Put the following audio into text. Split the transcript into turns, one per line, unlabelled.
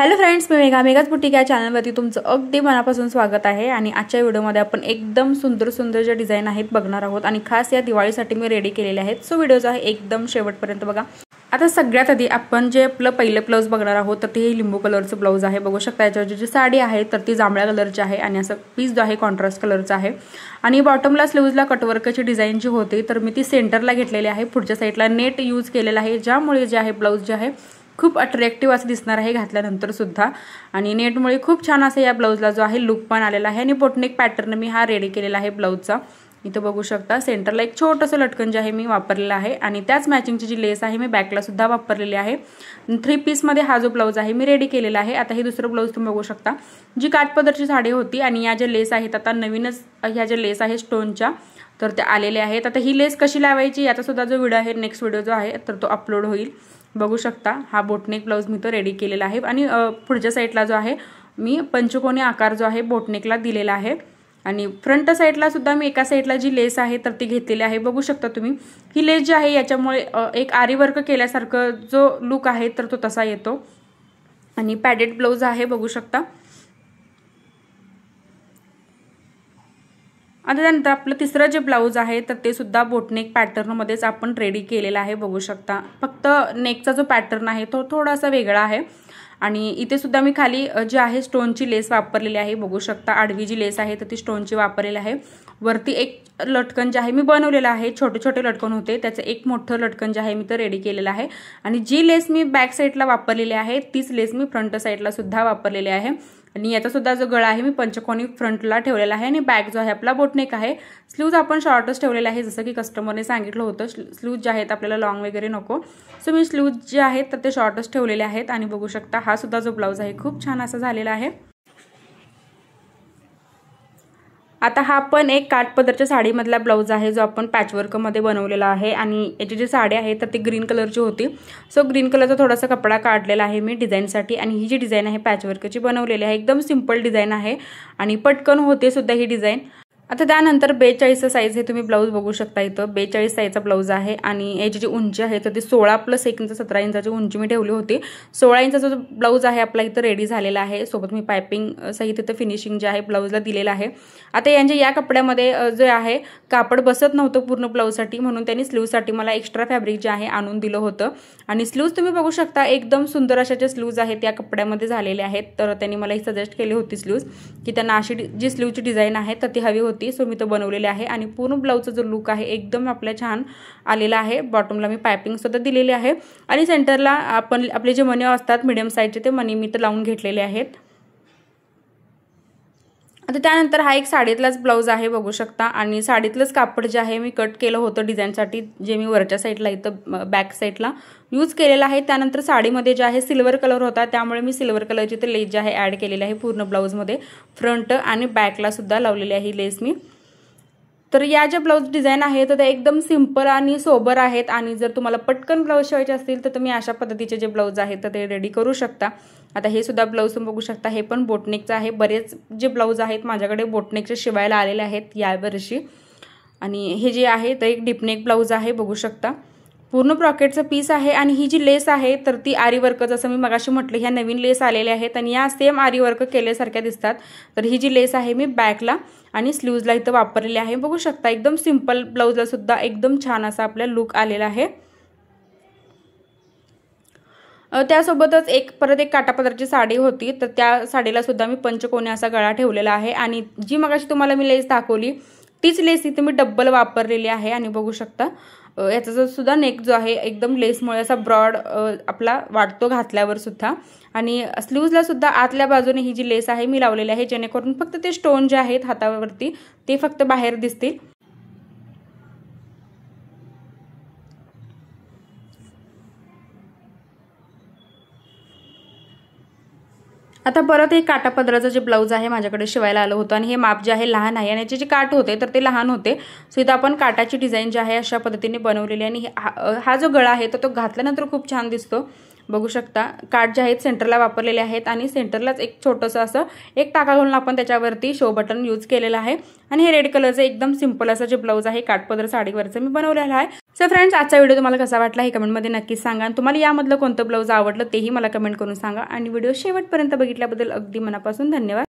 Hello friends, मी मेघाच boutique या चॅनलवरती तुमचं अगदी मनापासून स्वागत आहे। आणि आजच्या व्हिडिओमध्ये आपण एकदम सुंदर जे डिझाइन आहेत बघणार आहोत आणि खास या दिवाळीसाठी मी रेडी केलेले आहेत। सो व्हिडिओ जो आहे एकदम शेवटपर्यंत बघा। आता सगळ्यात आधी आपण जे आपलं पहिलं ब्लाउज बघणार आहोत तर ते लिंबू कलरचं ब्लाउज आहे। बघू शकता याच्यावर जी साडी आहे तर ती जांभळ्या कलरची आहे आणि असं पीस जो आहे कॉन्ट्रास्ट कलरचा आहे आणि बॉटमला स्लीव्हजला कटवर्कची डिझाइन जी होती तर मी ती सेंटरला घेतलेली आहे। पुढच्या साइडला नेट यूज केलेला आहे, ज्यामुळे जे आहे ब्लाउज जे आहे खूप अट्रॅक्टिव्ह असं दिसणार आहे घातल्यानंतर सुद्धा। आणि नेटमुळे खूप छान असं या ब्लाउजला जो आहे लुक पण आलेला आहे आणि बोटनेक पॅटर्न मी हा रेडी केलेला आहे ब्लाउजचा। इथं बघू शकता सेंटरला एक छोटंसं लटकन जे आहे मी वापरलेलं आहे आणि त्याच मॅचिंगची जी लेस आहे मी बॅकला सुद्धा वापरलेली आहे। 3 पीस मध्ये हा जो ब्लाउज आहे मी रेडी केलेला आहे। आता हे दुसरं ब्लाउज तुम्ही बघू शकता, जी काठपदरची साडी होती आणि या ज्या लेस आहेत आता नवीनच ह्या ज्या लेस आहे स्टोनच्या तर त्या आलेल्या आहेत। आता ही लेस कशी लावायची याचा सुद्धा जो व्हिडिओ आहे नेक्स्ट व्हिडिओ जो आहे तर तो अपलोड होईल। बघू शकता हा बोटनेक ब्लाउज मी तो रेडी केलेला आहे आणि पुढच्या साइडला जो आहे मी पंचकोनी आकार जो आहे बोटनेकला दिलेला आहे आणि फ्रंट साइडला सुद्धा मी एका साइडला जी लेस आहे तर ती घेतलेली आहे। बघू शकता तुम्ही ही लेस जी आहे याच्यामुळे एक आरी वर्क केल्यासारखं जो लुक आहे तर तो तसा येतो आणि पॅडेड ब्लाउज आहे बघू शकता। आता त्यानंतर आपलं तिसरं जे ब्लाउज आहे तर ते सुद्धा बोटनेक पॅटर्न मध्येच आपण रेडी केलेला आहे। बघू शकता फक्त नेकचा जो पॅटर्न आहे तो थोडासा वेगळा आहे आणि इथे सुद्धा मी खाली जे आहे स्टोनची लेस वापरलेली आहे। बघू शकता आडवी जी लेस आहे तर ती स्टोनची वापरलेली आहे। वरती एक लटकन जे आहे मी बनवलेलं आहे, छोटे छोटे लटकन होते त्याचं एक मोठं लटकन जे आहे मी तर रेडी केलेलं आहे आणि जी लेस मी बॅक साइडला वापरलेली आहे तीच लेस मी फ्रंट साइडला सुद्धा वापरलेली आहे आणि याचा सुद्धा जो गळा आहे मी पंचकोनी फ्रंटला ठेवलेला आहे आणि बॅक जो आहे आपला बोटनेक आहे। स्लीव्ज आपण शॉर्टच ठेवलेला आहे जसं की कस्टमरने सांगितलं होतं स्लीव्ज जे आहेत आपल्याला लॉंग वगैरे नको, सो मी स्लीव्ज जे आहेत तर ते शॉर्टच ठेवलेले आहेत। आणि बघू शकता हा सुद्धा जो ब्लाउज आहे खूप छान असा झालेला आहे। आता हा पण एक काठपदरच्या साडीमधला ब्लाउज आहे जो आपण पॅचवर्क मध्ये बनवलेला आहे आणि याची जी साडी आहे तर ती ग्रीन कलरची होती। सो ग्रीन कलरचा थोडासा कपडा काढलेला आहे मी डिझाईनसाठी आणि ही जी डिझाइन आहे पॅचवर्कची बनवलेली आहे, एकदम सिंपल डिझाइन आहे आणि पटकन होते सुद्धा ही डिझाइन। आता त्यानंतर 42 साइज हे तुम्ही ब्लाउज बघू शकता, इथं 42 साइजचा ब्लाउज आहे आणि याची जी उंची आहे तर ती 16+1 इंच 17 इंचाची उंची मी ठेवली होती। 16 इंचाचा जो ब्लाउज आहे आपला इथं रेडी झालेला आहे, सोबत मी पायपिंग सहित इथं फिनिशिंग जे आहे ब्लाउजला दिलेलं आहे। आता या कपड्यामध्ये जे आहे कापड बसत नव्हतं पूर्ण ब्लाउजसाठी म्हणून त्यांनी स्लीव्हसाठी मला एक्स्ट्रा फॅब्रिक जे आहे आणून दिलं होतं आणि स्लीव्ज तुम्ही बघू शकता एकदम सुंदर अशा जे स्लीव्ज आहेत या कपड्यामध्ये झालेले आहेत। तर त्यांनी मला ही सजेस्ट केली होती स्लीव्ज की त्यांना अशी जी स्लीव्हची डिझाइन आहे तर ती हवी होती, सो मी तो बनवलेले आहे आणि पूर्ण ब्लाउजचा जो लुक आहे एकदम आपल्या छान आलेला आहे। बॉटमला मी पायपिंग सुद्धा दिलेली आहे आणि सेंटरला आपण आपले जे मणी असतात मीडियम साइजचे ते मणी मी तर लावून घेतलेले आहेत। आता त्यानंतर हा एक साडीतलाच ब्लाउज आहे बघू शकता आणि साडीतलंच कापड जे आहे मी कट केलं होतं डिझाईनसाठी, जे मी वरच्या साईडला इथं बॅक साईडला यूज केलेला आहे। त्यानंतर साडीमध्ये जे आहे सिल्वर कलर होता त्यामुळे मी सिल्वर कलरची ते लेस जे आहे ॲड केलेली आहे पूर्ण ब्लाउजमध्ये, फ्रंट आणि बॅकला सुद्धा लावलेली आहे लेस मी। तर या ज्या ब्लाउज डिझाइन आहे तर ते एकदम सिंपल आणि सोबर आहेत आणि जर तुम्हाला पटकन ब्लाउज शिवायचे असतील तर तुम्ही अशा पद्धतीचे जे ब्लाउज आहेत तर ते रेडी करू शकता। आता हे सुद्धा ब्लाउज तुम्ही बघू शकता, हे पण बोटनेकचं आहे। बरेच जे ब्लाउज आहेत माझ्याकडे बोटनेकचे शिवायला आलेले आहेत यावर्षी आणि हे जे आहे तर एक डीपनेक ब्लाउज आहे बघू शकता, पूर्ण ब्रॉकेटचं पीस आहे आणि ही जी लेस आहे तर ती आरी वर्क, जसं मी मगाशी म्हटलं ह्या नवीन लेस आलेल्या आहेत आणि या सेम आरी वर्क केल्यासारख्या दिसतात। तर ही जी लेस आहे मी बॅकला आणि स्लीव्जला इथं वापरलेली आहे। बघू शकता एकदम सिंपल ब्लाउजला सुद्धा एकदम छान असा आपला लुक आलेला आहे। त्यासोबतच परत एक काठापदरची साडी होती तर त्या साडीला सुद्धा मी पंचकोनी असा गळा ठेवलेला आहे आणि जी मगाशी तुम्हाला मी लेस दाखवली तीच लेस इथे मी डबल वापरलेली आहे आणि बघू शकता याचा जो सुद्धा नेक जो आहे एकदम लेसमुळे असा ब्रॉड आपला वाटतो घातल्यावर सुद्धा आणि स्लीव्जला सुद्धा आतल्या बाजूने ही जी लेस आहे मी लावलेली आहे जेणेकरून फक्त ते स्टोन जे आहेत हातावरती ते फक्त बाहेर दिसतील। आता परत एक काठापदराचं जे ब्लाउज आहे माझ्याकडे शिवायला आलं होतं आणि हे माप जे आहे लहान आहे आणि याचे जे काठ होते तर ते लहान होते, सो इथं आपण काठाची डिझाइन जी आहे अशा पद्धतीने बनवलेली आणि हा जो गळा आहे तर तो घातल्यानंतर खूप छान दिसतो बघू शकता कार्ड जे आहेत सेंटरला वापरलेले आहेत आणि सेंटरलाच एक छोटंसं असं एक टाका घालून आपण त्याच्यावरती शो बटन यूज केलेलं आहे। आणि हे रेड कलरचं एकदम सिंपल असं जे ब्लाऊज आहे काठपदर साडीवरचं मी बनवलेलं आहे। सो फ्रेंड्स, आजचा व्हिडिओ तुम्हाला कसा वाटला हे कमेंटमध्ये नक्कीच सांगा आणि तुम्हाला यामधलं कोणतं ब्लाऊज आवडलं तेही मला कमेंट करून सांगा। आणि व्हिडिओ शेवटपर्यंत बघितल्याबद्दल अगदी मनापासून धन्यवाद।